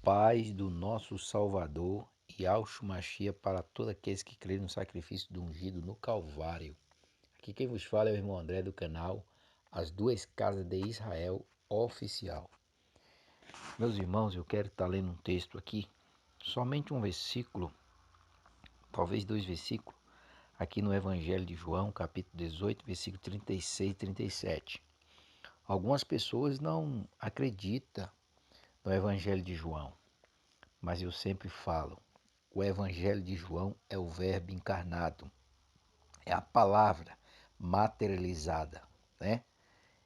paz do nosso Salvador e Yahshua Mashiach para todos aqueles que creem no sacrifício do ungido no Calvário. Aqui quem vos fala é o irmão André do canal As Duas Casas de Israel Oficial. Meus irmãos, eu quero estar lendo um texto aqui, somente um versículo, talvez dois versículos, aqui no Evangelho de João, capítulo 18, versículo 36 e 37. Algumas pessoas não acreditam no Evangelho de João. Mas eu sempre falo, o Evangelho de João é o verbo encarnado, é a palavra materializada, né?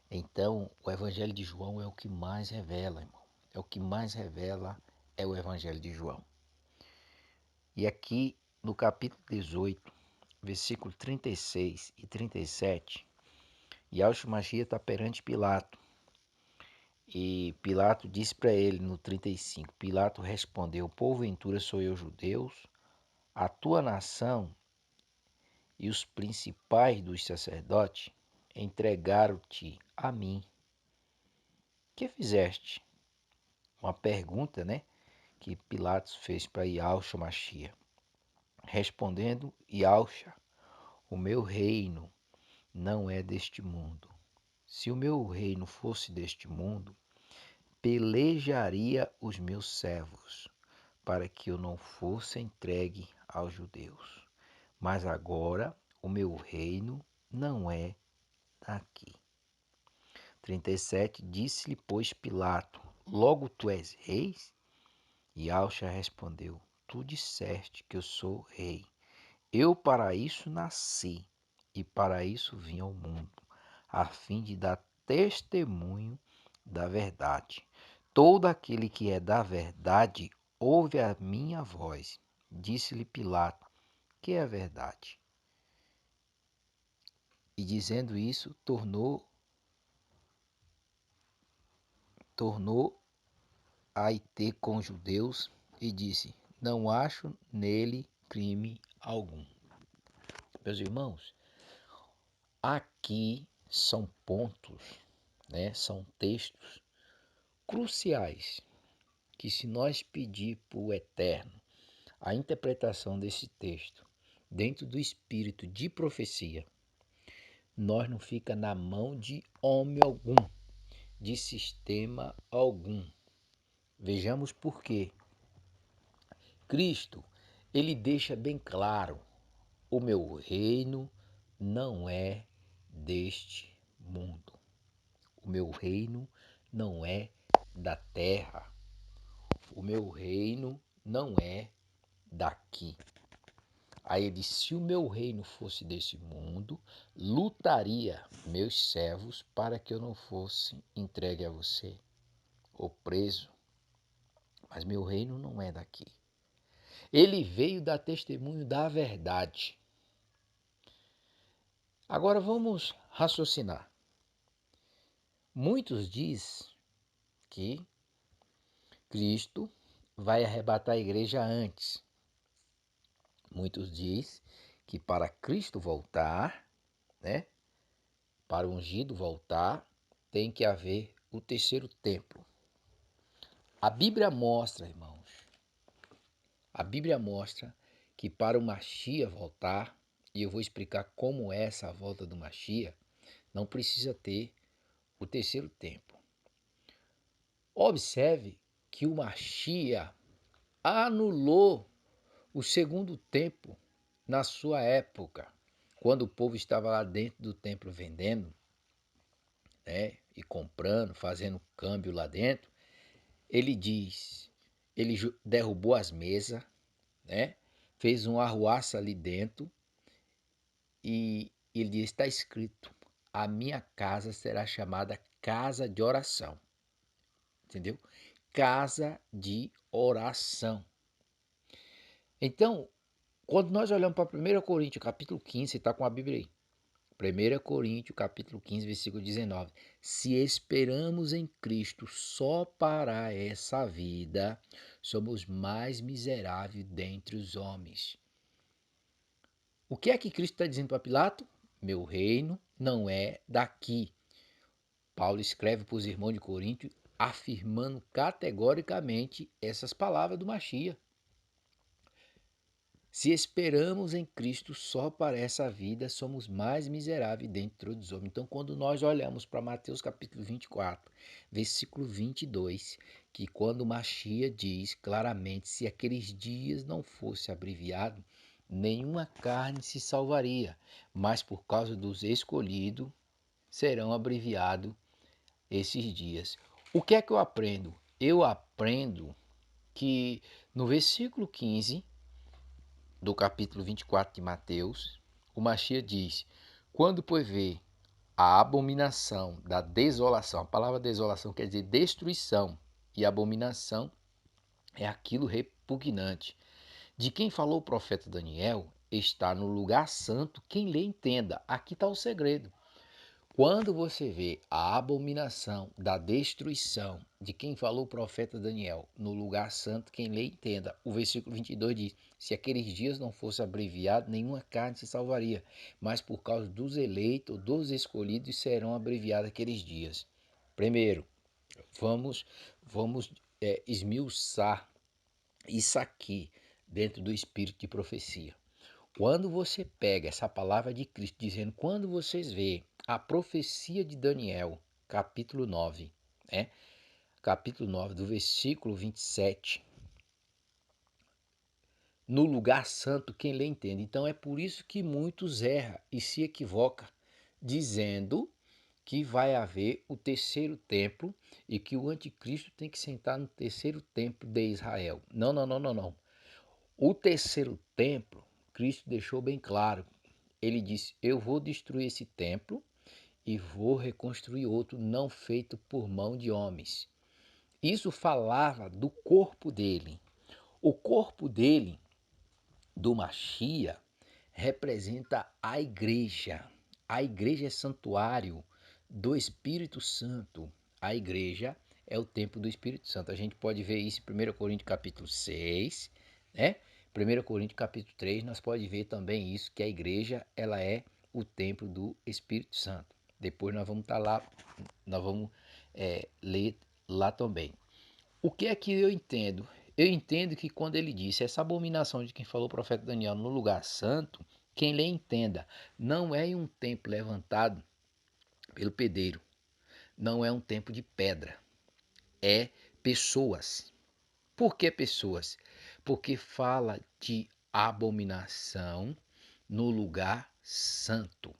Então, o Evangelho de João é o que mais revela, irmão. É o que mais revela é o Evangelho de João. E aqui no capítulo 18, versículo 36 e 37, Yahshua Mashiach está perante Pilato. E Pilato disse para ele no 35, Pilato respondeu, porventura sou eu judeus? A tua nação e os principais dos sacerdotes entregaram-te a mim. Que fizeste? Uma pergunta, né, que Pilatos fez para Yahshua Mashiach. Respondendo Yahshua, o meu reino não é deste mundo. Se o meu reino fosse deste mundo, pelejaria os meus servos, para que eu não fosse entregue aos judeus. Mas agora o meu reino não é daqui. 37, disse-lhe, pois, Pilato, logo tu és rei? E Yahshua respondeu, tu disseste que eu sou rei. Eu para isso nasci e para isso vim ao mundo, a fim de dar testemunho da verdade. Todo aquele que é da verdade ouve a minha voz. Disse-lhe Pilato, que é a verdade? E dizendo isso, tornou a ter com os judeus e disse, não acho nele crime algum. Meus irmãos, aqui são pontos, né, são textos cruciais que se nós pedir para o Eterno a interpretação desse texto dentro do espírito de profecia, nós não fica na mão de homem algum, de sistema algum. Vejamos por quê. Cristo, ele deixa bem claro, o meu reino não é deste mundo. O meu reino não é da terra. O meu reino não é daqui. Aí ele disse, se o meu reino fosse desse mundo, lutaria meus servos para que eu não fosse entregue a você ou preso. Mas meu reino não é daqui. Ele veio dar testemunho da verdade. Agora vamos raciocinar. Muitos dizem que Cristo vai arrebatar a igreja antes. Muitos dizem que para Cristo voltar, né, para o ungido voltar, tem que haver o terceiro templo. A Bíblia mostra, irmãos, a Bíblia mostra que para o Mashiach voltar, e eu vou explicar como é essa volta do Mashiach, não precisa ter o terceiro templo. Observe que o Mashiach anulou o segundo templo na sua época, quando o povo estava lá dentro do templo vendendo, né, e comprando, fazendo câmbio lá dentro. Ele diz, ele derrubou as mesas, né, fez um arruaça ali dentro e ele diz, está escrito, a minha casa será chamada casa de oração. Entendeu? Casa de oração. Então, quando nós olhamos para 1 Coríntios, capítulo 15, você está com a Bíblia aí. 1 Coríntios, capítulo 15, versículo 19. Se esperamos em Cristo só para essa vida, somos mais miseráveis dentre os homens. O que é que Cristo está dizendo para Pilato? Meu reino não é daqui. Paulo escreve para os irmãos de Corinto afirmando categoricamente essas palavras do Machia. Se esperamos em Cristo só para essa vida, somos mais miseráveis dentro dos homens. Então, quando nós olhamos para Mateus capítulo 24, versículo 22, que quando Machia diz claramente, se aqueles dias não fosse abreviado, nenhuma carne se salvaria, mas por causa dos escolhidos serão abreviados esses dias. O que é que eu aprendo? Eu aprendo que no versículo 15 do capítulo 24 de Mateus, o Machia diz: quando pois vê a abominação da desolação, a palavra desolação quer dizer destruição, e abominação é aquilo repugnante. De quem falou o profeta Daniel, está no lugar santo quem lhe entenda. Aqui está o segredo. Quando você vê a abominação da destruição de quem falou o profeta Daniel no lugar santo, quem lê entenda. O versículo 22 diz, se aqueles dias não fosse abreviado, nenhuma carne se salvaria, mas por causa dos eleitos, dos escolhidos, serão abreviados aqueles dias. Primeiro, vamos esmiuçar isso aqui dentro do espírito de profecia. Quando você pega essa palavra de Cristo dizendo, quando vocês vê a profecia de Daniel, capítulo 9, né? Capítulo 9, do versículo 27, no lugar santo, quem lê entende. Então é por isso que muitos erram e se equivocam, dizendo que vai haver o terceiro templo e que o anticristo tem que sentar no terceiro templo de Israel. Não, não, não, não, não. O terceiro templo, Cristo deixou bem claro. Ele disse, eu vou destruir esse templo e vou reconstruir outro não feito por mão de homens. Isso falava do corpo dele. O corpo dele, do Machia, representa a igreja. A igreja é santuário do Espírito Santo. A igreja é o templo do Espírito Santo. A gente pode ver isso em 1 Coríntios capítulo 6, né? 1 Coríntios capítulo 3, nós podemos ver também isso, que a igreja ela é o templo do Espírito Santo. Depois nós vamos estar lá, nós vamos ler lá também. O que é que eu entendo? Eu entendo que quando ele disse essa abominação de quem falou o profeta Daniel no lugar santo, quem lhe entenda, não é um templo levantado pelo pedreiro, não é um templo de pedra, é pessoas. Por que pessoas? Porque fala de abominação no lugar santo.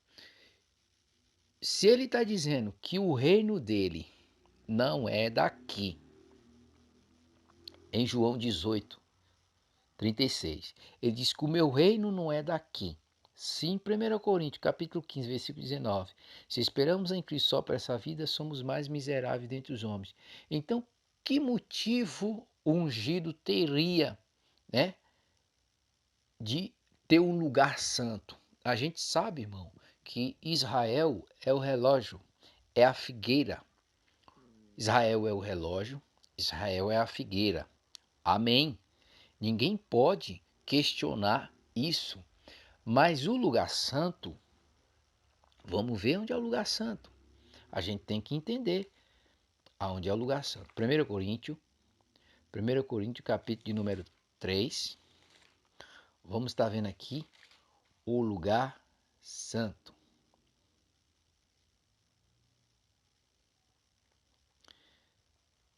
Se ele está dizendo que o reino dele não é daqui, em João 18, 36, ele diz que o meu reino não é daqui. Sim, 1 Coríntios, capítulo 15, versículo 19. Se esperamos em Cristo só para essa vida, somos mais miseráveis dentre os homens. Então, que motivo o ungido teria, né, de ter um lugar santo? A gente sabe, irmão, que Israel é o relógio, é a figueira. Israel é o relógio, Israel é a figueira. Amém. Ninguém pode questionar isso. Mas o lugar santo, vamos ver onde é o lugar santo. A gente tem que entender aonde é o lugar santo. 1 Coríntios capítulo de número 3. Vamos estar vendo aqui o lugar santo.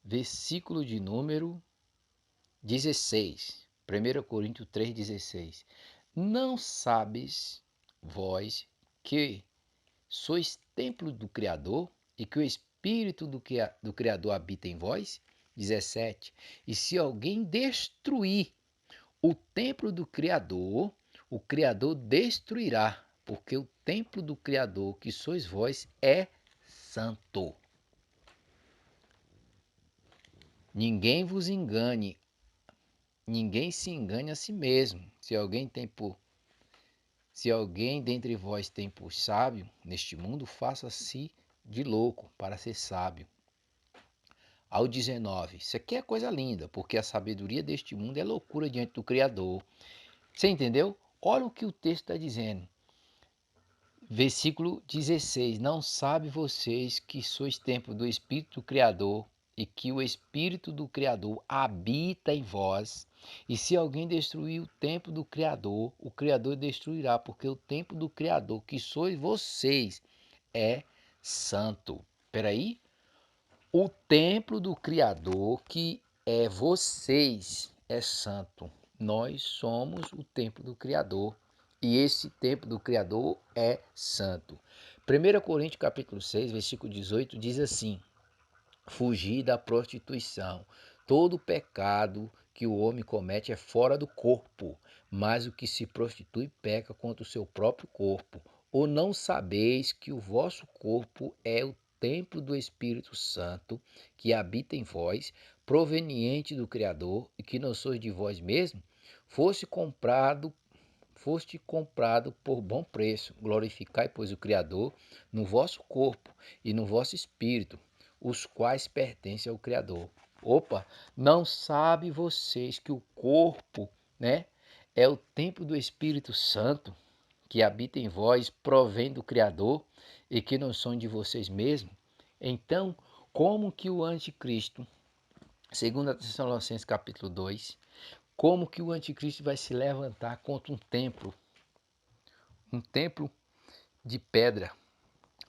Versículo de número 16. 1 Coríntios 3,16. Não sabes vós que sois templo do Criador e que o Espírito do Criador habita em vós? 17. E se alguém destruir o templo do Criador, o Criador destruirá, porque o templo do Criador, que sois vós, é santo. Ninguém vos engane, ninguém se engane a si mesmo. Se alguém dentre vós tem por sábio neste mundo, faça-se de louco para ser sábio. Ao 19, isso aqui é coisa linda, porque a sabedoria deste mundo é loucura diante do Criador. Você entendeu? Olha o que o texto está dizendo. Versículo 16, não sabe vocês que sois templo do Espírito Criador? e que o Espírito do Criador habita em vós. E se alguém destruir o templo do Criador, o Criador destruirá, porque o templo do Criador, que sois vocês, é santo. Peraí. O templo do Criador, que é vocês, é santo. Nós somos o templo do Criador. E esse templo do Criador é santo. 1 Coríntios capítulo 6, versículo 18, diz assim: fugir da prostituição. Todo pecado que o homem comete é fora do corpo, mas o que se prostitui peca contra o seu próprio corpo. Ou não sabeis que o vosso corpo é o templo do Espírito Santo, que habita em vós, proveniente do Criador, e que não sois de vós mesmos? Foste comprado por bom preço. Glorificai, pois, o Criador no vosso corpo e no vosso espírito, os quais pertencem ao Criador. Opa, não sabe vocês que o corpo, né, é o templo do Espírito Santo que habita em vós, provém do Criador e que não são de vocês mesmos? Então, como que o anticristo, segundo a Tessalonicenses capítulo 2, como que o anticristo vai se levantar contra um templo de pedra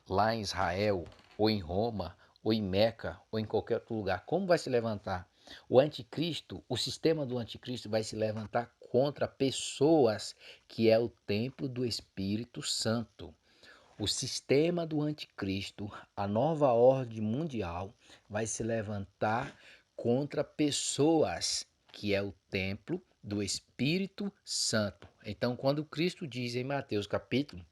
lá em Israel, ou em Roma, ou em Meca, ou em qualquer outro lugar? Como vai se levantar? O anticristo, o sistema do anticristo vai se levantar contra pessoas que é o templo do Espírito Santo. O sistema do anticristo, a nova ordem mundial, vai se levantar contra pessoas que é o templo do Espírito Santo. Então, quando Cristo diz em Mateus capítulo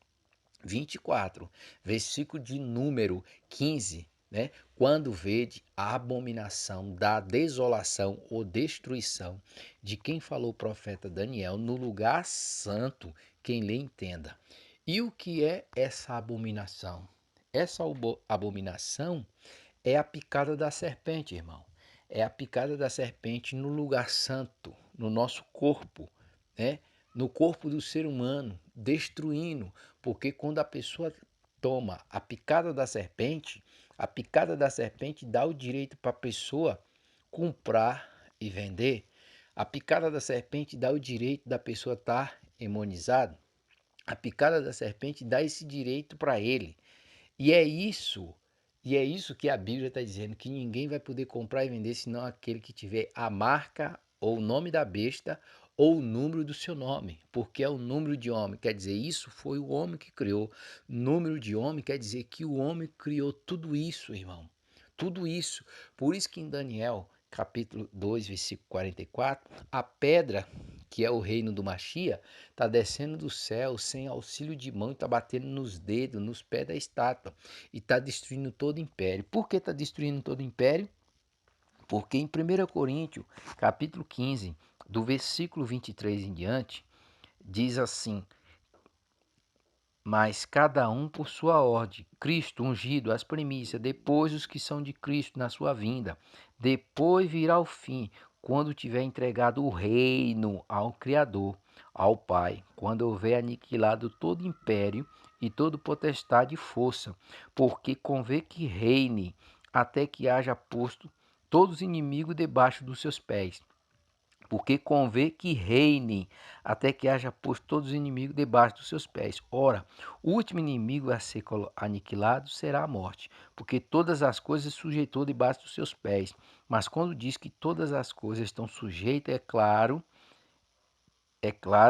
24, versículo de número 15, né? Quando vede a abominação da desolação ou destruição de quem falou o profeta Daniel no lugar santo, quem lhe entenda. E o que é essa abominação? Essa abominação é a picada da serpente, irmão. É a picada da serpente no lugar santo, no nosso corpo, né? No corpo do ser humano, destruindo, porque quando a pessoa toma a picada da serpente dá o direito para a pessoa comprar e vender. A picada da serpente dá o direito da pessoa estar imunizada. A picada da serpente dá esse direito para ele. E é isso, e é isso que a Bíblia está dizendo, que ninguém vai poder comprar e vender senão aquele que tiver a marca ou o nome da besta ou o número do seu nome, porque é o número de homem, quer dizer, isso foi o homem que criou. Número de homem quer dizer que o homem criou tudo isso, irmão. Tudo isso. Por isso que em Daniel, capítulo 2, versículo 44, a pedra, que é o reino do Machia, está descendo do céu sem auxílio de mão e está batendo nos dedos, nos pés da estátua e está destruindo todo o império. Por que está destruindo todo o império? Porque em 1 Coríntios, capítulo 15, do versículo 23 em diante, diz assim: mas cada um por sua ordem. Cristo ungido, as primícias, depois os que são de Cristo na sua vinda. Depois virá o fim, quando tiver entregado o reino ao Criador, ao Pai, quando houver aniquilado todo império e todo potestade e força, porque convém que reine até que haja posto todos os inimigos debaixo dos seus pés. Porque convém que reine até que haja posto todos os inimigos debaixo dos seus pés. Ora, o último inimigo a ser aniquilado será a morte, porque todas as coisas sujeitou debaixo dos seus pés. Mas quando diz que todas as coisas estão sujeitas, é claro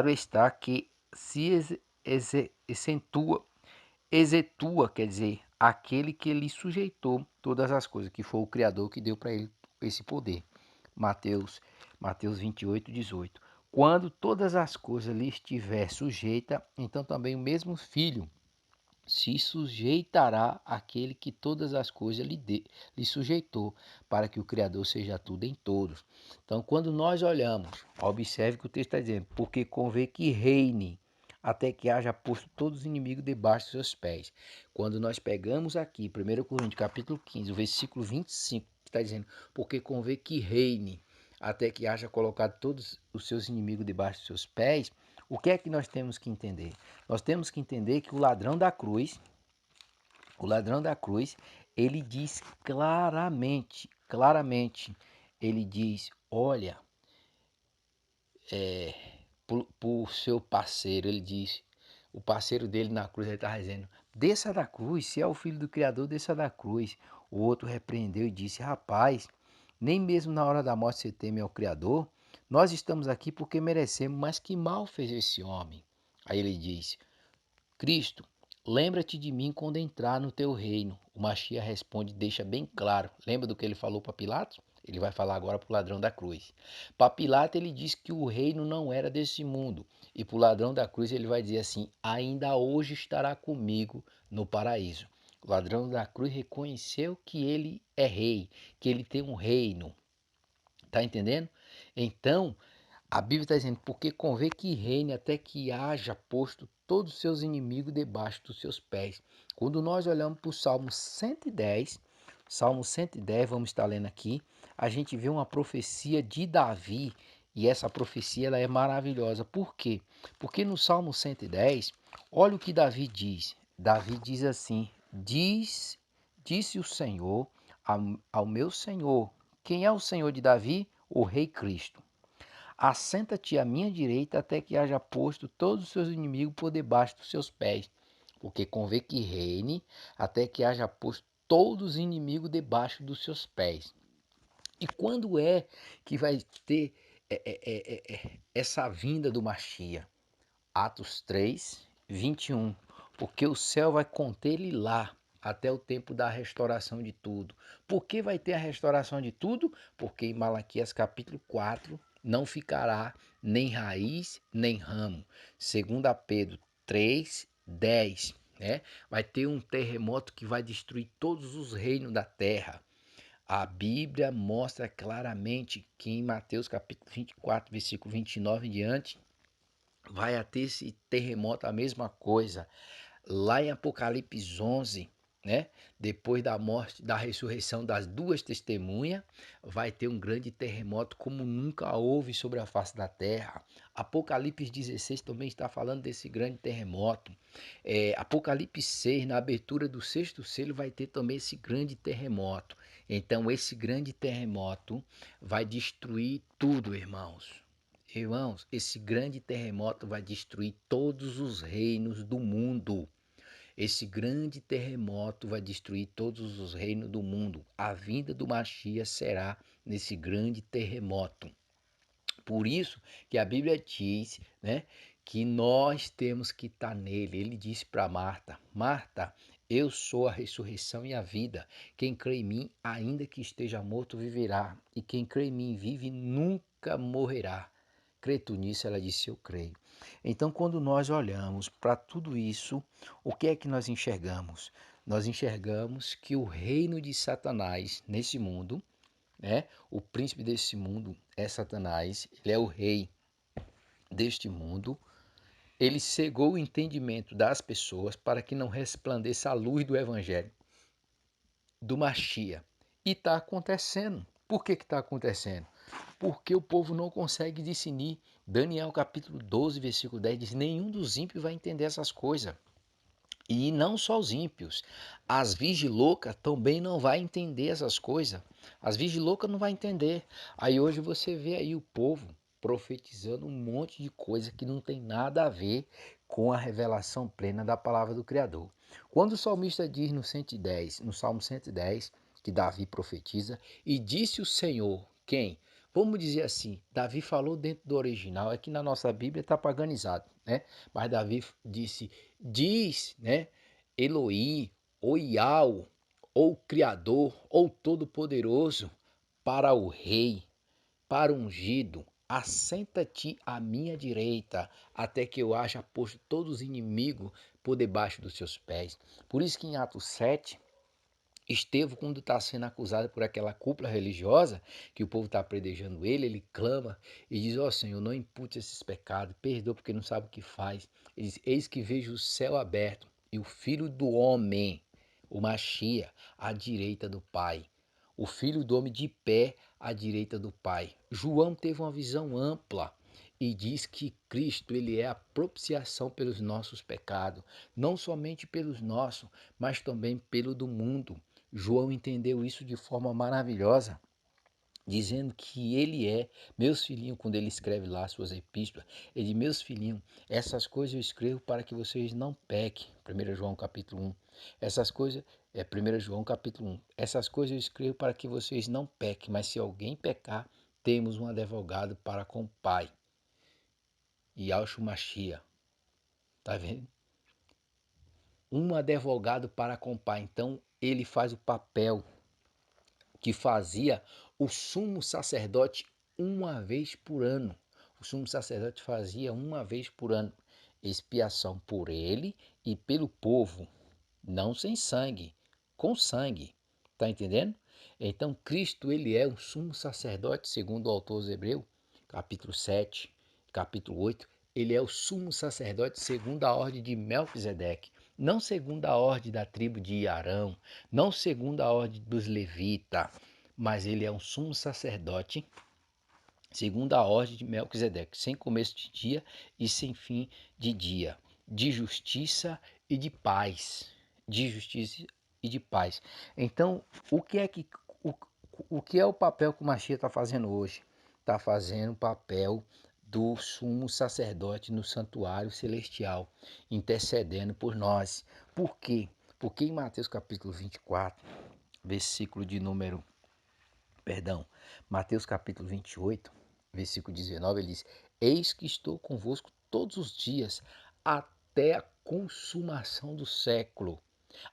está que se exetua, quer dizer, aquele que lhe sujeitou todas as coisas, que foi o Criador que deu para ele esse poder. Mateus 28, 18. Quando todas as coisas lhe estiver sujeita, então também o mesmo Filho se sujeitará àquele que todas as coisas lhe sujeitou, para que o Criador seja tudo em todos. Então, quando nós olhamos, observe que o texto está dizendo, porque convém que reine, até que haja posto todos os inimigos debaixo dos seus pés. Quando nós pegamos aqui, 1 Coríntios capítulo 15, o versículo 25, está dizendo, porque convém que reine, até que haja colocado todos os seus inimigos debaixo dos seus pés. O que é que nós temos que entender? Nós temos que entender que o ladrão da cruz, ele diz claramente, claramente. Ele diz, olha, por seu parceiro, ele diz, o parceiro dele na cruz, ele está dizendo, desça da cruz, se é o filho do Criador, desça da cruz. O outro repreendeu e disse, rapaz, nem mesmo na hora da morte você teme ao Criador? Nós estamos aqui porque merecemos, mas que mal fez esse homem? Aí ele diz, Cristo, lembra-te de mim quando entrar no teu reino. O Machia responde, deixa bem claro. Lembra do que ele falou para Pilatos? Ele vai falar agora para o ladrão da cruz. Para Pilatos ele diz que o reino não era desse mundo. E para o ladrão da cruz ele vai dizer assim, ainda hoje estará comigo no paraíso. O ladrão da cruz reconheceu que ele é rei, que ele tem um reino. Tá entendendo? Então, a Bíblia está dizendo, porque convém que reine até que haja posto todos os seus inimigos debaixo dos seus pés. Quando nós olhamos para o Salmo 110, vamos estar lendo aqui, a gente vê uma profecia de Davi, e essa profecia ela é maravilhosa. Por quê? Porque no Salmo 110, olha o que Davi diz. Davi diz assim, disse o Senhor ao meu Senhor. Quem é o Senhor de Davi? O Rei Cristo. Assenta-te à minha direita até que haja posto todos os seus inimigos por debaixo dos seus pés. Porque convém que reine até que haja posto todos os inimigos debaixo dos seus pés. E quando é que vai ter essa vinda do Machia? Atos 3, 21. Porque o céu vai conter-lhe lá até o tempo da restauração de tudo. Por que vai ter a restauração de tudo? Porque em Malaquias capítulo 4 não ficará nem raiz nem ramo. 2 Pedro 3, 10. Né? Vai ter um terremoto que vai destruir todos os reinos da terra. A Bíblia mostra claramente que em Mateus capítulo 24, versículo 29 em diante, vai ter esse terremoto, a mesma coisa. Lá em Apocalipse 11, né? Depois da morte, da ressurreição das duas testemunhas, vai ter um grande terremoto como nunca houve sobre a face da terra. Apocalipse 16 também está falando desse grande terremoto. Apocalipse 6, na abertura do sexto selo, vai ter também esse grande terremoto. Então, esse grande terremoto vai destruir tudo, irmãos. Irmãos, esse grande terremoto vai destruir todos os reinos do mundo. Esse grande terremoto vai destruir todos os reinos do mundo. A vinda do Machia será nesse grande terremoto. Por isso que a Bíblia diz, né, que nós temos que estar nele. Ele disse para Marta, Marta, eu sou a ressurreição e a vida. Quem crê em mim, ainda que esteja morto, viverá. E quem crê em mim vive e nunca morrerá. Crê tu nisso? Ela disse, eu creio. Então, quando nós olhamos para tudo isso, o que é que nós enxergamos? Nós enxergamos que o reino de Satanás nesse mundo, né? O príncipe desse mundo é Satanás, ele é o rei deste mundo. Ele cegou o entendimento das pessoas para que não resplandeça a luz do evangelho, do Machia. E está acontecendo. Por que está acontecendo? Porque o povo não consegue discernir. Daniel capítulo 12, versículo 10 diz, nenhum dos ímpios vai entender essas coisas. E não só os ímpios, as vigilocas também não vai entender essas coisas. As vigilocas não vai entender. Aí hoje você vê aí o povo profetizando um monte de coisa que não tem nada a ver com a revelação plena da palavra do Criador. Quando o salmista diz no Salmo 110, que Davi profetiza, e disse o Senhor, quem? Vamos dizer assim, Davi falou dentro do original, aqui na nossa Bíblia está paganizado, né? Mas Davi disse, diz, né? Elohim, ou Iau, ou Criador, ou Todo-Poderoso, para o Rei, para o ungido, assenta-te à minha direita, até que eu haja posto todos os inimigos por debaixo dos seus pés. Por isso que em Atos 7, Estevão, quando está sendo acusado por aquela cúpula religiosa, que o povo está apedrejando ele clama e diz, ó Senhor, não impute esses pecados, perdoa porque não sabe o que faz. Ele diz, eis que vejo o céu aberto e o Filho do Homem, o Machia, à direita do Pai. O Filho do Homem de pé à direita do Pai. João teve uma visão ampla e diz que Cristo ele é a propiciação pelos nossos pecados, não somente pelos nossos, mas também pelo do mundo. João entendeu isso de forma maravilhosa. dizendo que ele é, meus filhinhos, quando ele escreve lá suas epístolas, ele diz, meus filhinhos, essas coisas eu escrevo para que vocês não pequem. 1 João capítulo 1. Essas coisas, 1 João capítulo 1. Essas coisas eu escrevo para que vocês não pequem, mas se alguém pecar, temos um advogado para com o Pai. Yahshua Mashiach. Tá vendo? Um advogado para com o Pai. Então, ele faz o papel que fazia o sumo sacerdote uma vez por ano. O sumo sacerdote fazia uma vez por ano expiação por ele e pelo povo, não sem sangue, com sangue. Tá entendendo? Então Cristo, ele é um sumo sacerdote, segundo o autor dos Hebreus, capítulo 7, capítulo 8, ele é o sumo sacerdote segundo a ordem de Melquisedeque, não segundo a ordem da tribo de Arão, não segundo a ordem dos levitas, mas ele é um sumo sacerdote segundo a ordem de Melquisedeque, sem começo de dia e sem fim de dia, de justiça e de paz, de justiça e de paz. Então, o que é o papel que o Mashiach está fazendo hoje? Está fazendo o papel do sumo sacerdote no santuário celestial, intercedendo por nós. Por quê? Porque em Mateus capítulo 24, versículo de número, Mateus capítulo 28, versículo 19, ele diz, eis que estou convosco todos os dias, até a consumação do século.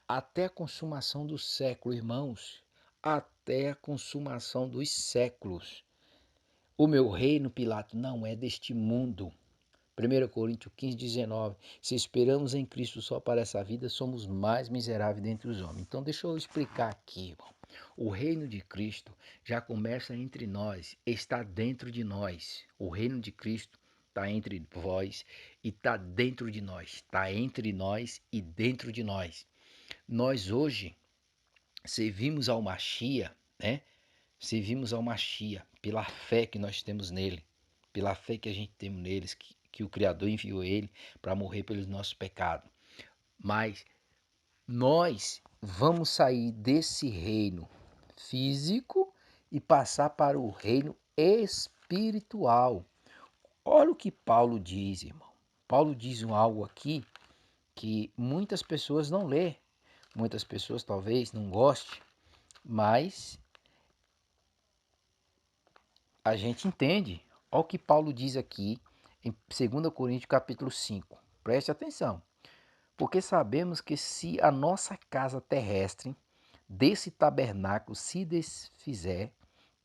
Até a consumação do século, irmãos. Até a consumação dos séculos. O meu reino, Pilato, não é deste mundo. 1 Coríntios 15, 19. Se esperamos em Cristo só para essa vida, somos mais miseráveis dentre os homens. Então deixa eu explicar aqui, irmão. O reino de Cristo já começa entre nós, está dentro de nós. O reino de Cristo está entre vós e está dentro de nós. Está entre nós e dentro de nós. Nós hoje servimos ao Mashiach, né? Servimos ao Mashiach pela fé que nós temos nele, pela fé que a gente tem neles, que o Criador enviou ele para morrer pelos nossos pecados. Mas nós vamos sair desse reino físico e passar para o reino espiritual. Olha o que Paulo diz, irmão. Paulo diz algo aqui que muitas pessoas não lê. Muitas pessoas talvez não gostem, mas a gente entende. Olha o que Paulo diz aqui em 2 Coríntios capítulo 5. Preste atenção. Porque sabemos que se a nossa casa terrestre desse tabernáculo se desfizer,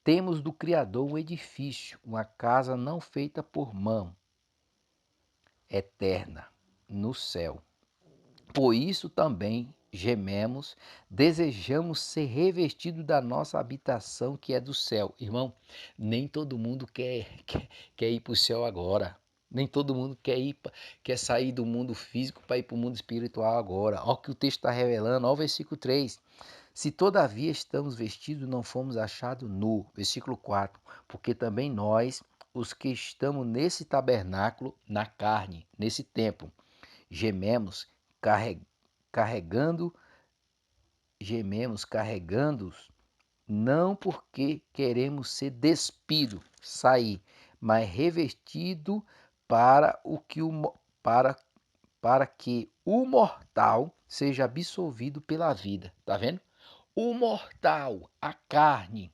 temos do Criador um edifício, uma casa não feita por mão, eterna, no céu. Por isso também gememos, desejamos ser revestidos da nossa habitação que é do céu. Irmão, nem todo mundo quer ir para o céu agora. Nem todo mundo quer sair do mundo físico para ir para o mundo espiritual agora. Olha o que o texto está revelando, olha o versículo 3. Se todavia estamos vestidos, não fomos achados nu. Versículo 4. Porque também nós, os que estamos nesse tabernáculo, na carne, nesse templo, gememos, carregando, carregando-os, não porque queremos ser despido, sair, mas revestido para o que para que o mortal seja absolvido pela vida. Tá vendo? O mortal, a carne,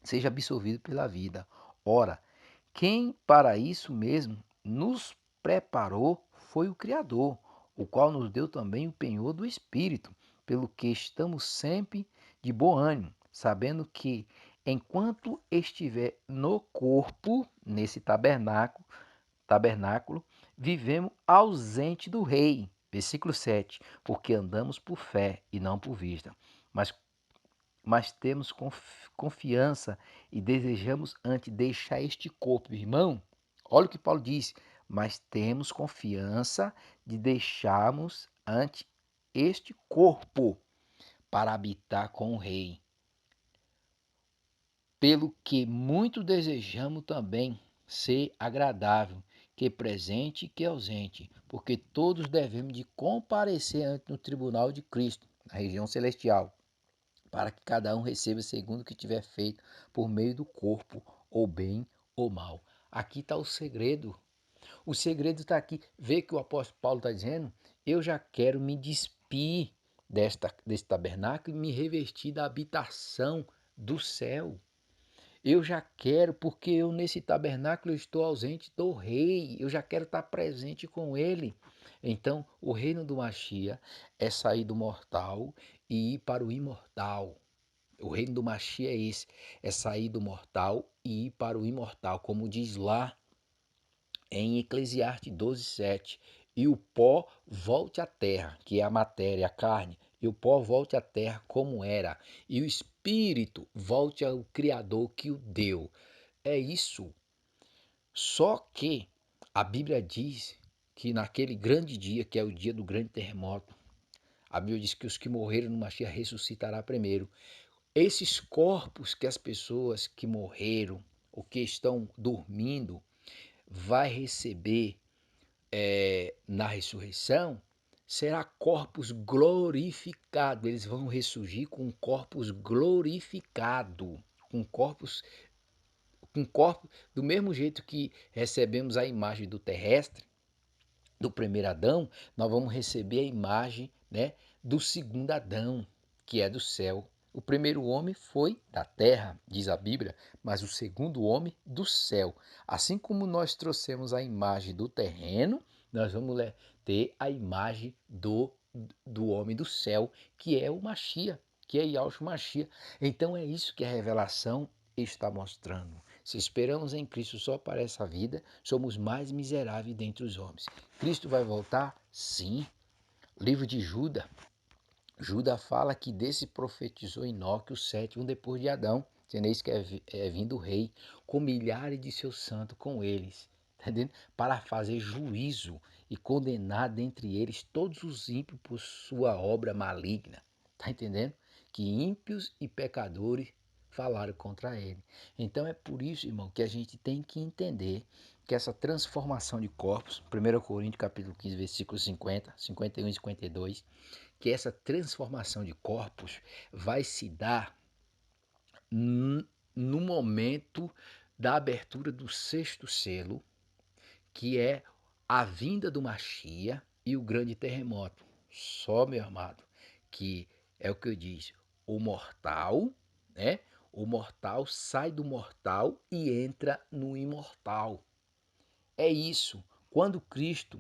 seja absolvido pela vida. Ora, quem para isso mesmo nos preparou foi o Criador, o qual nos deu também o penhor do Espírito, pelo que estamos sempre de bom ânimo, sabendo que enquanto estiver no corpo, nesse tabernáculo, vivemos ausente do Rei. Versículo 7, porque andamos por fé e não por vista, mas temos confiança e desejamos antes deixar este corpo. Irmão, olha o que Paulo diz, mas temos confiança de deixarmos ante este corpo para habitar com o Rei. Pelo que muito desejamos também ser agradável, que presente e que ausente, porque todos devemos de comparecer ante o tribunal de Cristo, na região celestial, para que cada um receba segundo o que tiver feito por meio do corpo, ou bem ou mal. Aqui está o segredo. O segredo está aqui. Vê que o apóstolo Paulo está dizendo: eu já quero me despir desse tabernáculo e me revestir da habitação do céu. Eu já quero, porque eu nesse tabernáculo estou ausente do rei, eu já quero estar presente com ele. Então, o reino do Machia é sair do mortal e ir para o imortal. O reino do Machia é esse, é sair do mortal e ir para o imortal, como diz lá em Eclesiastes 12:7. E o pó volte à terra, que é a matéria, a carne, e o pó volte à terra como era, e o espírito volte ao Criador que o deu. É isso. Só que a Bíblia diz que naquele grande dia, que é o dia do grande terremoto, a Bíblia diz que os que morreram no Mashiach ressuscitará primeiro. Esses corpos que as pessoas que morreram ou que estão dormindo vai receber na ressurreição, será corpos glorificados. Eles vão ressurgir com corpos glorificados, com corpos do mesmo jeito que recebemos a imagem do terrestre, do primeiro Adão, nós vamos receber a imagem, né, do segundo Adão, que é do céu. O primeiro homem foi da terra, diz a Bíblia, mas o segundo homem do céu. Assim como nós trouxemos a imagem do terreno, nós vamos ter a imagem do homem do céu, que é o Machia, que é Yahshua Machia. Então é isso que a revelação está mostrando. Se esperamos em Cristo só para essa vida, somos mais miseráveis dentre os homens. Cristo vai voltar? Sim. Livro de Judas. Judas fala que desse profetizou Enoque, o sétimo depois de Adão. Teneis que é vindo o rei, com milhares de seus santos com eles, entendendo? Para fazer juízo e condenar dentre eles todos os ímpios por sua obra maligna. Tá entendendo? Que ímpios e pecadores falaram contra ele. Então é por isso, irmão, que a gente tem que entender que essa transformação de corpos, 1 Coríntios capítulo 15, versículos 50, 51 e 52, que essa transformação de corpos vai se dar no momento da abertura do sexto selo, que é a vinda do Machia e o grande terremoto. Só, meu amado, que é o que eu disse, o mortal, né? O mortal sai do mortal e entra no imortal. É isso. Quando Cristo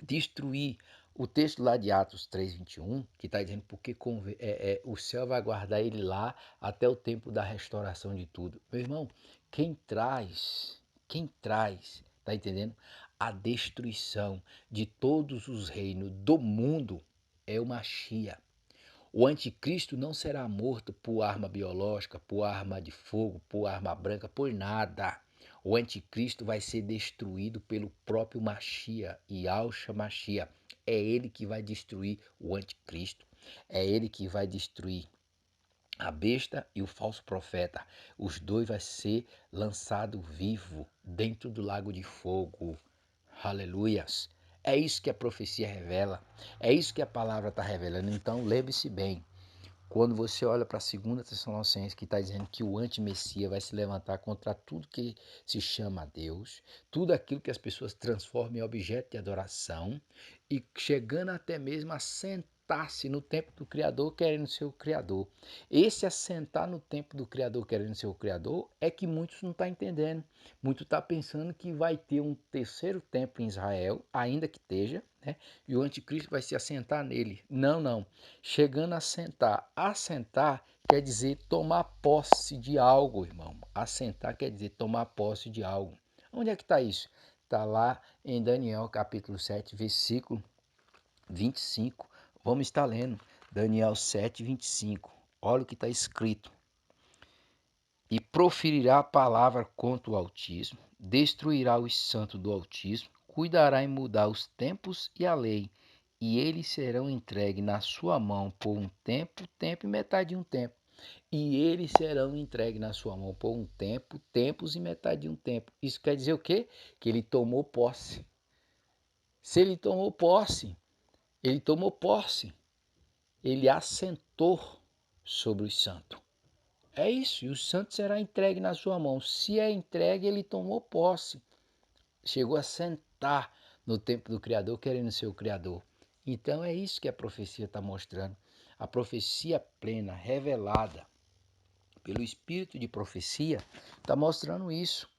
destruir o texto lá de Atos 3:21, que está dizendo porque o céu vai guardar ele lá até o tempo da restauração de tudo. Meu irmão, quem traz, tá entendendo? A destruição de todos os reinos do mundo é o Machia. O anticristo não será morto por arma biológica, por arma de fogo, por arma branca, por nada. O anticristo vai ser destruído pelo próprio Machia, Yahshua Machia. É ele que vai destruir o anticristo. É ele que vai destruir a besta e o falso profeta. Os dois vai ser lançado vivo dentro do lago de fogo. Aleluias. É isso que a profecia revela. É isso que a palavra está revelando. Então lembre-se bem. Quando você olha para a 2 Tessalonicenses, que está dizendo que o anti-Messias vai se levantar contra tudo que se chama Deus, tudo aquilo que as pessoas transformam em objeto de adoração, e chegando até mesmo a sentar-se no templo do Criador querendo ser o Criador. Esse assentar no templo do Criador querendo ser o Criador é que muitos não estão entendendo. Muitos estão pensando que vai ter um terceiro templo em Israel, ainda que esteja, né? E o anticristo vai se assentar nele. Não, não. Chegando a sentar. Assentar quer dizer tomar posse de algo, irmão. Assentar quer dizer tomar posse de algo. Onde é que está isso? Está lá em Daniel capítulo 7, versículo 25. Vamos estar lendo Daniel 7, 25. Olha o que está escrito. E proferirá a palavra contra o Altíssimo, destruirá os santos do Altíssimo, cuidará em mudar os tempos e a lei, e eles serão entregues na sua mão por um tempo, tempo e metade de um tempo. E eles serão entregues na sua mão por um tempo, tempos e metade de um tempo. Isso quer dizer o quê? Que ele tomou posse. Se ele tomou posse, ele assentou sobre os santos. É isso, e o santo será entregue na sua mão. Se é entregue, ele tomou posse. Chegou a sentar no templo do Criador, querendo ser o Criador. Então é isso que a profecia está mostrando. A profecia plena, revelada pelo Espírito de profecia, está mostrando isso.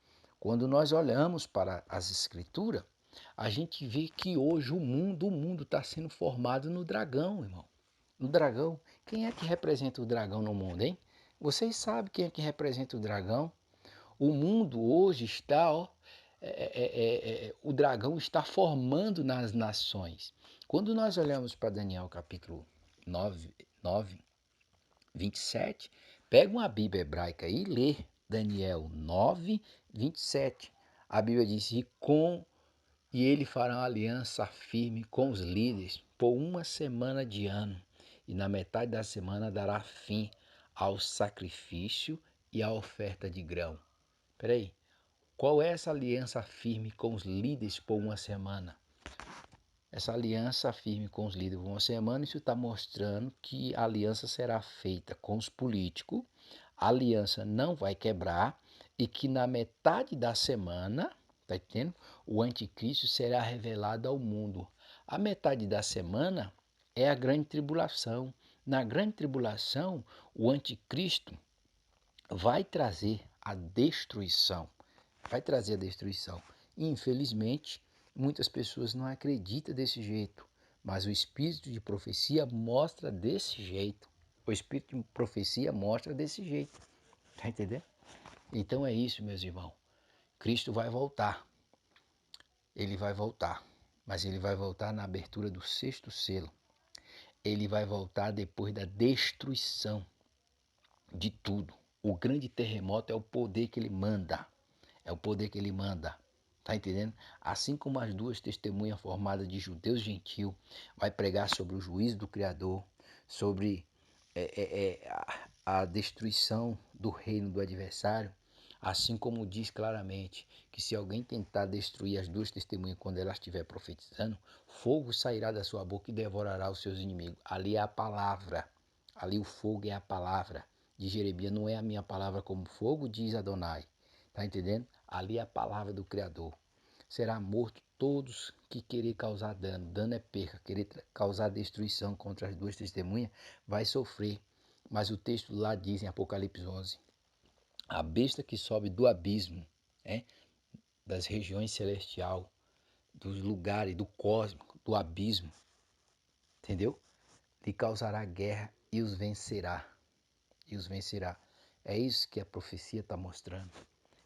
Quando nós olhamos para as Escrituras, a gente vê que hoje o mundo está sendo formado no dragão, irmão. No dragão. Quem é que representa o dragão no mundo, hein? Vocês sabem quem é que representa o dragão? O mundo hoje está, o dragão está formando nas nações. Quando nós olhamos para Daniel capítulo 9, 27, pega uma Bíblia hebraica aí e lê Daniel 9, 27. A Bíblia diz, e ele fará uma aliança firme com os líderes por uma semana de ano, e na metade da semana dará fim ao sacrifício e à oferta de grão. Peraí, qual é essa aliança firme com os líderes por uma semana? Essa aliança firme com os líderes por uma semana, isso está mostrando que a aliança será feita com os políticos, a aliança não vai quebrar e que na metade da semana, tá entendendo? O anticristo será revelado ao mundo. A metade da semana é a grande tribulação. Na grande tribulação, o anticristo vai trazer a destruição. Vai trazer a destruição. E, infelizmente, muitas pessoas não acreditam desse jeito. Mas o Espírito de profecia mostra desse jeito. O Espírito de profecia mostra desse jeito. Tá entendendo? Então é isso, meus irmãos. Cristo vai voltar. Ele vai voltar. Mas ele vai voltar na abertura do sexto selo. Ele vai voltar depois da destruição de tudo. O grande terremoto é o poder que ele manda. É o poder que ele manda. Tá entendendo? Assim como as duas testemunhas formadas de judeus e gentios vai pregar sobre o juízo do Criador, sobre a destruição do reino do adversário, assim como diz claramente que se alguém tentar destruir as duas testemunhas quando elas estiver profetizando, fogo sairá da sua boca e devorará os seus inimigos. Ali é a palavra. Ali o fogo é a palavra de Jeremias. Não é a minha palavra como fogo, diz Adonai. Tá entendendo? Ali é a palavra do Criador. Será morto todos que querer causar dano. Dano é perca. Querer causar destruição contra as duas testemunhas vai sofrer. Mas o texto lá diz em Apocalipse 11, a besta que sobe do abismo, das regiões celestial, dos lugares, do cosmos, do abismo, entendeu? Lhe causará guerra e os vencerá. E os vencerá. É isso que a profecia está mostrando.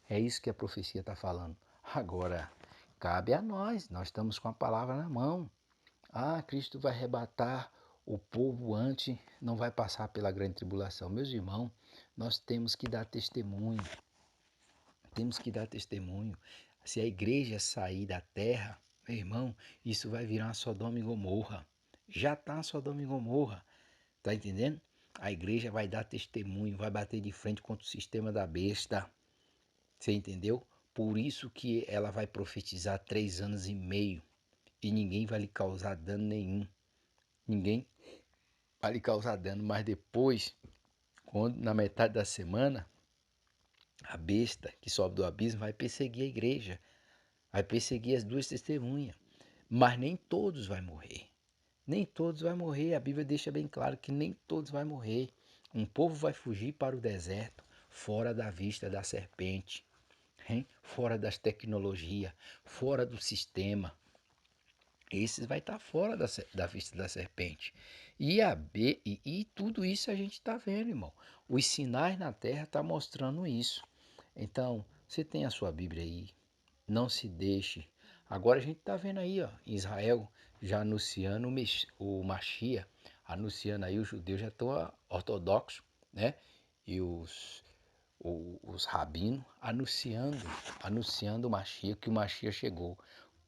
É isso que a profecia está falando. Agora, cabe a nós. Nós estamos com a palavra na mão. Ah, Cristo vai arrebatar o povo antes, não vai passar pela grande tribulação. Meus irmãos, nós temos que dar testemunho. Temos que dar testemunho. Se a igreja sair da terra, meu irmão, isso vai virar uma Sodoma e Gomorra. Já está Sodoma e Gomorra. Tá entendendo? A igreja vai dar testemunho, vai bater de frente contra o sistema da besta. Você entendeu? Por isso que ela vai profetizar 3 anos e meio. E ninguém vai lhe causar dano nenhum. Ninguém vai lhe causar dano. Mas depois, quando na metade da semana, a besta que sobe do abismo vai perseguir a igreja. Vai perseguir as duas testemunhas. Mas nem todos vão morrer. Nem todos vão morrer. A Bíblia deixa bem claro que nem todos vão morrer. Um povo vai fugir para o deserto, fora da vista da serpente. Fora das tecnologias, fora do sistema. Esses vai estar fora da vista da serpente. E tudo isso a gente está vendo, irmão. Os sinais na terra estão mostrando isso. Então, você tem a sua Bíblia aí. Não se deixe. Agora a gente está vendo aí, ó, Israel já anunciando o Mashiach, anunciando aí, os judeus já estão ortodoxos, né? E os rabinos anunciando o Mashiach, que o Mashiach chegou.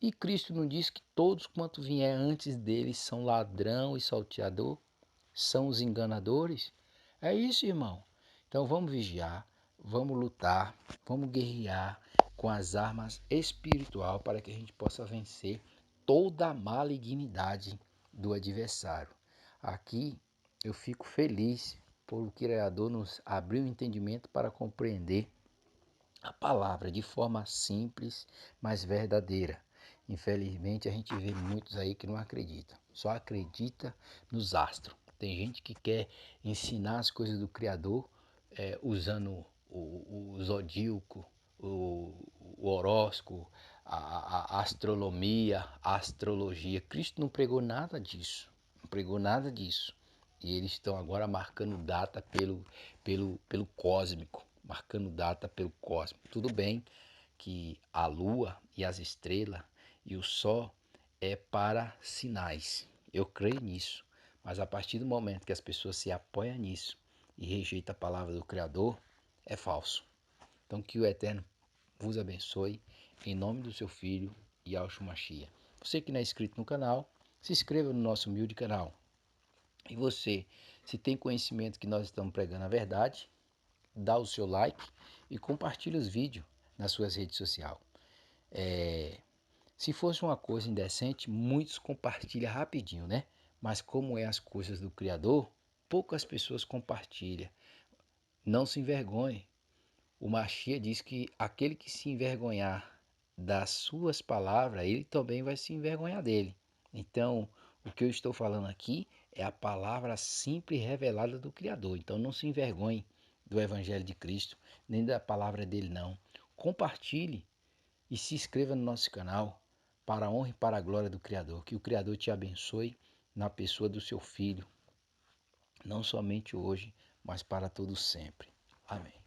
E Cristo não diz que todos quanto vier antes dele são ladrão e salteador, são os enganadores? É isso, irmão. Então vamos vigiar, vamos lutar, vamos guerrear com as armas espiritual para que a gente possa vencer toda a malignidade do adversário. Aqui eu fico feliz o Criador nos abriu o entendimento para compreender a palavra de forma simples, mas verdadeira. Infelizmente, a gente vê muitos aí que não acreditam, só acredita nos astros. Tem gente que quer ensinar as coisas do Criador usando o zodíaco, o horóscopo, a astronomia, a astrologia. Cristo não pregou nada disso, não pregou nada disso. E eles estão agora marcando data pelo cósmico, marcando data pelo cósmico. Tudo bem que a lua e as estrelas e o sol é para sinais. Eu creio nisso. Mas a partir do momento que as pessoas se apoiam nisso e rejeitam a palavra do Criador, é falso. Então que o Eterno vos abençoe em nome do seu Filho Yahshua Mashiach. Você que não é inscrito no canal, se inscreva no nosso humilde canal. E você, se tem conhecimento que nós estamos pregando a verdade, dá o seu like e compartilha os vídeos nas suas redes sociais. Se fosse uma coisa indecente, muitos compartilham rapidinho, né? Mas como é as coisas do Criador, poucas pessoas compartilham. Não se envergonhe. O Mashiach diz que aquele que se envergonhar das suas palavras, ele também vai se envergonhar dele. Então, o que eu estou falando aqui é a palavra simples e revelada do Criador. Então, não se envergonhe do Evangelho de Cristo, nem da palavra dele, não. Compartilhe e se inscreva no nosso canal para a honra e para a glória do Criador. Que o Criador te abençoe na pessoa do seu Filho, não somente hoje, mas para todo sempre. Amém.